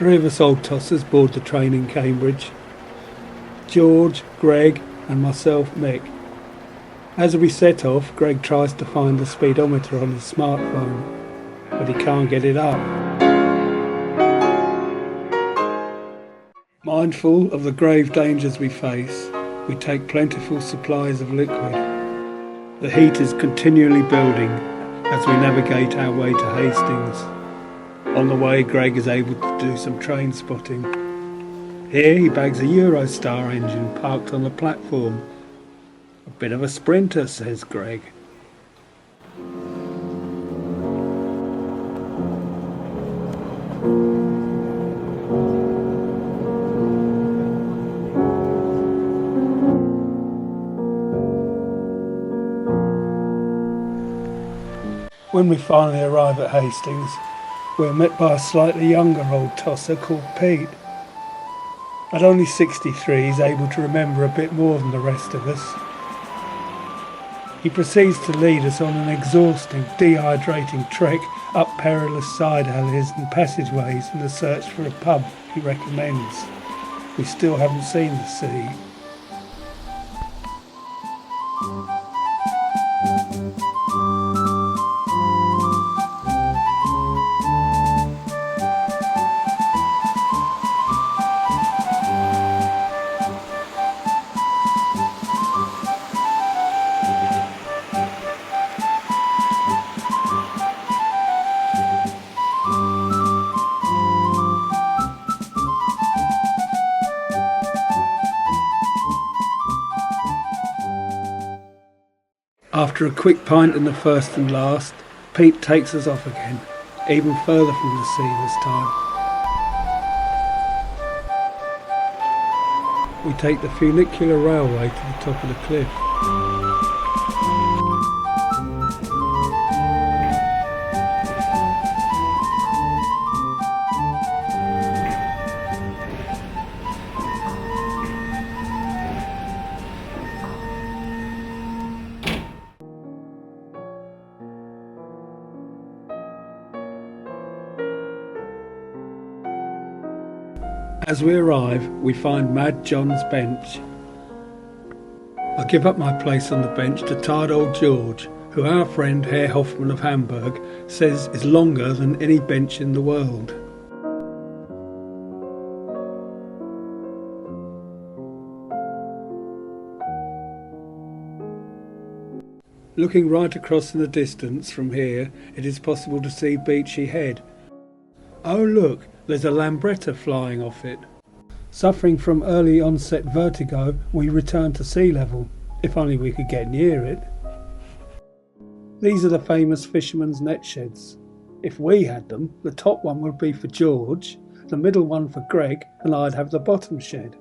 Three of us old tossers board the train in Cambridge. George, Greg and myself, Mick. As we set off, Greg tries to find the speedometer on his smartphone, but he can't get it up. Mindful of the grave dangers we face, we take plentiful supplies of liquid. The heat is continually building as we navigate our way to Hastings. On the way, Greg is able to do some train spotting. Here he bags a Eurostar engine parked on the platform. A bit of a sprinter, says Greg. When we finally arrive at Hastings, we're met by a slightly younger old tosser called Pete. At only 63, he's able to remember a bit more than the rest of us. He proceeds to lead us on an exhausting, dehydrating trek up perilous side alleys and passageways in the search for a pub he recommends. We still haven't seen the sea. After a quick pint in the first and last, Pete takes us off again, even further from the sea this time. We take the funicular railway to the top of the cliff. As we arrive, we find Mad John's bench. I give up my place on the bench to tired old George, who our friend Herr Hoffmann of Hamburg says is longer than any bench in the world. Looking right across in the distance from here, it is possible to see Beachy Head. Oh look, there's a lambretta flying off it. Suffering from early onset vertigo, we return to sea level, if only we could get near it. These are the famous fishermen's net sheds. If we had them, the top one would be for George, the middle one for Greg, and I'd have the bottom shed.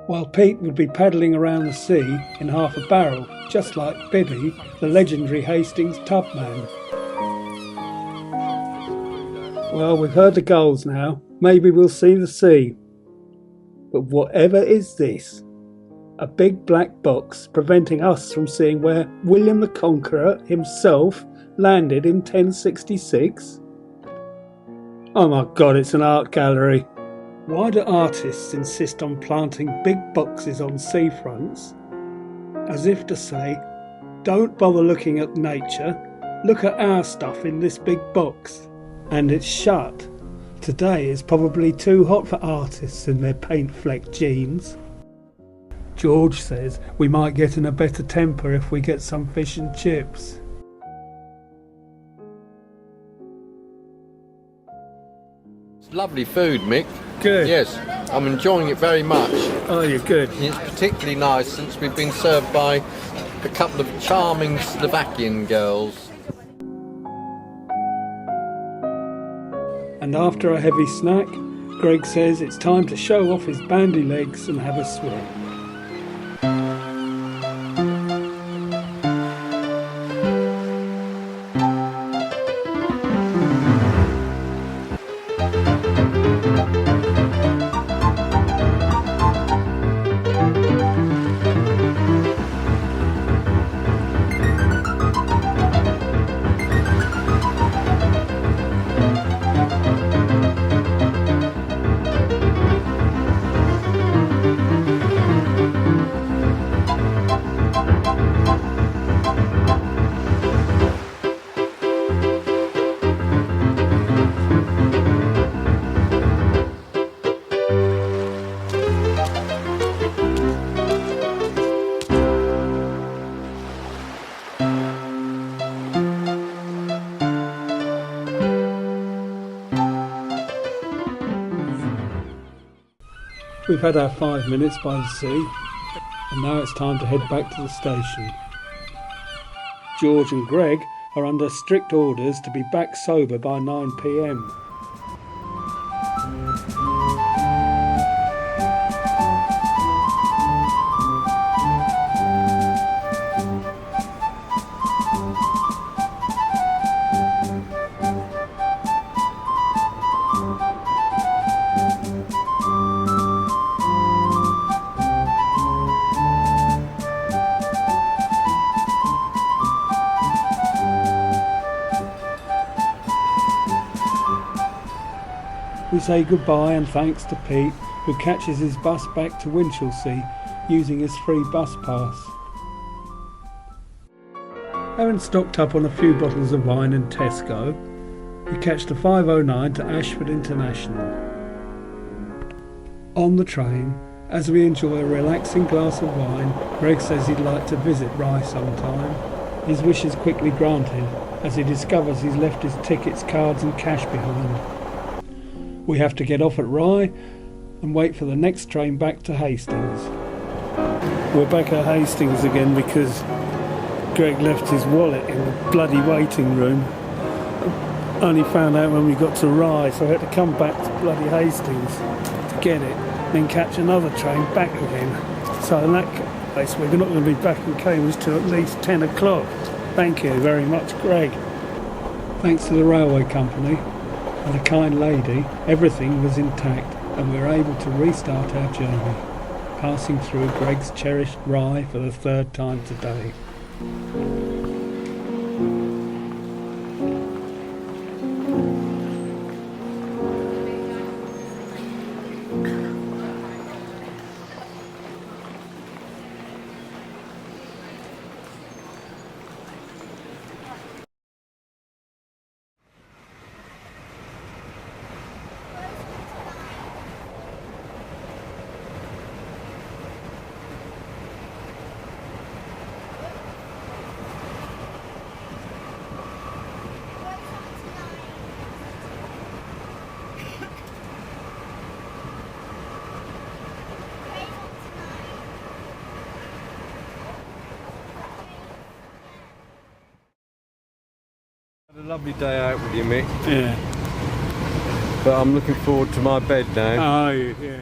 While Pete would be paddling around the sea in half a barrel, just like Bibby, the legendary Hastings tubman. Well, we've heard the gulls now. Maybe we'll see the sea. But whatever is this? A big black box preventing us from seeing where William the Conqueror himself landed in 1066? Oh my God, it's an art gallery. Why do artists insist on planting big boxes on seafronts? As if to say, don't bother looking at nature, look at our stuff in this big box. And it's shut. Today is probably too hot for artists in their paint-flecked jeans. George says we might get in a better temper if we get some fish and chips. It's lovely food, Mick. Good. Yes, I'm enjoying it very much. Oh, you're good. It's particularly nice since we've been served by a couple of charming Slovakian girls. And after a heavy snack, Greg says it's time to show off his bandy legs and have a swim. We've had our 5 minutes by the sea, and now it's time to head back to the station. George and Greg are under strict orders to be back sober by 9 p.m. We say goodbye and thanks to Pete, who catches his bus back to Winchelsea using his free bus pass. Having stocked up on a few bottles of wine in Tesco, we catch the 5:09 to Ashford International. On the train, as we enjoy a relaxing glass of wine, Greg says he'd like to visit Rye sometime. His wish is quickly granted as he discovers he's left his tickets, cards and cash behind. We have to get off at Rye and wait for the next train back to Hastings. We're back at Hastings again because Greg left his wallet in the bloody waiting room. Only found out when we got to Rye, so I had to come back to bloody Hastings to get it, then catch another train back again. So in that case, we're not going to be back in Cambridge till at least 10 o'clock. Thank you very much, Greg. Thanks to the railway company and a kind lady, everything was intact and we were able to restart our journey, passing through Greg's cherished Rye for the 3rd time today. Had a lovely day out with you, Mick. Yeah. But I'm looking forward to my bed now. Oh, yeah.